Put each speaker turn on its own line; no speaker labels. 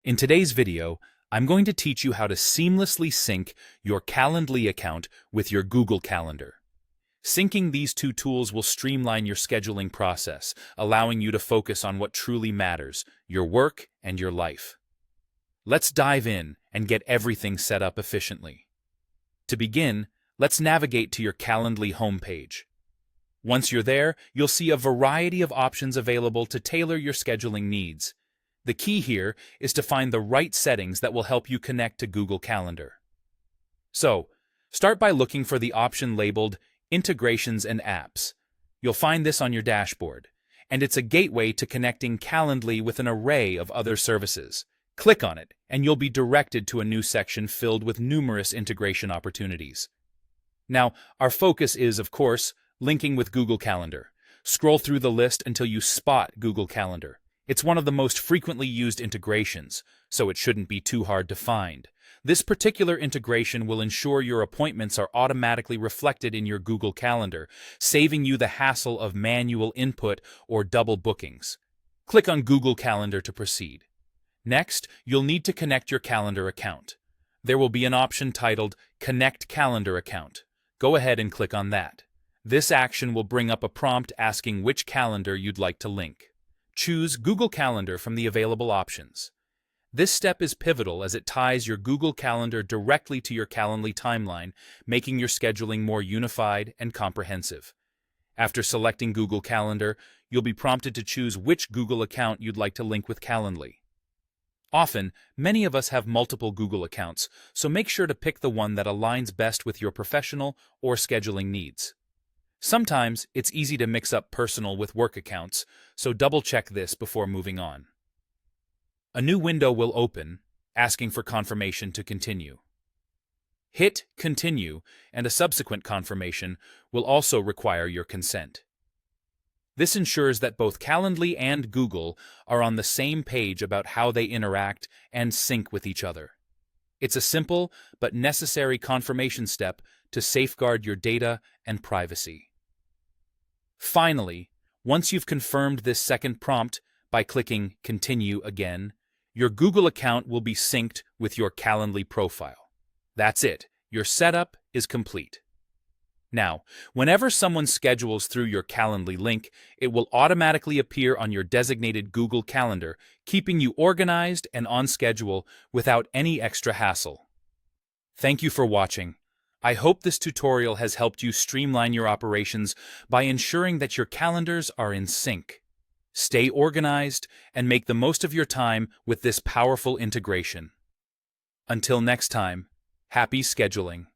In today's video, I'm going to teach you how to seamlessly sync your Calendly account with your Google Calendar. Syncing these two tools will streamline your scheduling process, allowing you to focus on what truly matters, your work and your life. Let's dive in and get everything set up efficiently. To begin, let's navigate to your Calendly homepage. Once you're there, you'll see a variety of options available to tailor your scheduling needs. The key here is to find the right settings that will help you connect to Google Calendar. So, start by looking for the option labeled Integrations and Apps. You'll find this on your dashboard, and it's a gateway to connecting Calendly with an array of other services. Click on it, and you'll be directed to a new section filled with numerous integration opportunities. Now, our focus is, of course, linking with Google Calendar. Scroll through the list until you spot Google Calendar. It's one of the most frequently used integrations, so it shouldn't be too hard to find. This particular integration will ensure your appointments are automatically reflected in your Google Calendar, saving you the hassle of manual input or double bookings. Click on Google Calendar to proceed. Next, you'll need to connect your calendar account. There will be an option titled Connect Calendar Account. Go ahead and click on that. This action will bring up a prompt asking which calendar you'd like to link. Choose Google Calendar from the available options. This step is pivotal as it ties your Google Calendar directly to your Calendly timeline, making your scheduling more unified and comprehensive. After selecting Google Calendar, you'll be prompted to choose which Google account you'd like to link with Calendly. Often, many of us have multiple Google accounts, so make sure to pick the one that aligns best with your professional or scheduling needs. Sometimes, it's easy to mix up personal with work accounts, so double-check this before moving on. A new window will open, asking for confirmation to continue. Hit Continue, and a subsequent confirmation will also require your consent. This ensures that both Calendly and Google are on the same page about how they interact and sync with each other. It's a simple but necessary confirmation step to safeguard your data and privacy. Finally, once you've confirmed this second prompt by clicking Continue again, your Google account will be synced with your Calendly profile. That's it. Your setup is complete. Now, whenever someone schedules through your Calendly link, it will automatically appear on your designated Google Calendar, keeping you organized and on schedule without any extra hassle. Thank you for watching. I hope this tutorial has helped you streamline your operations by ensuring that your calendars are in sync. Stay organized and make the most of your time with this powerful integration. Until next time, happy scheduling.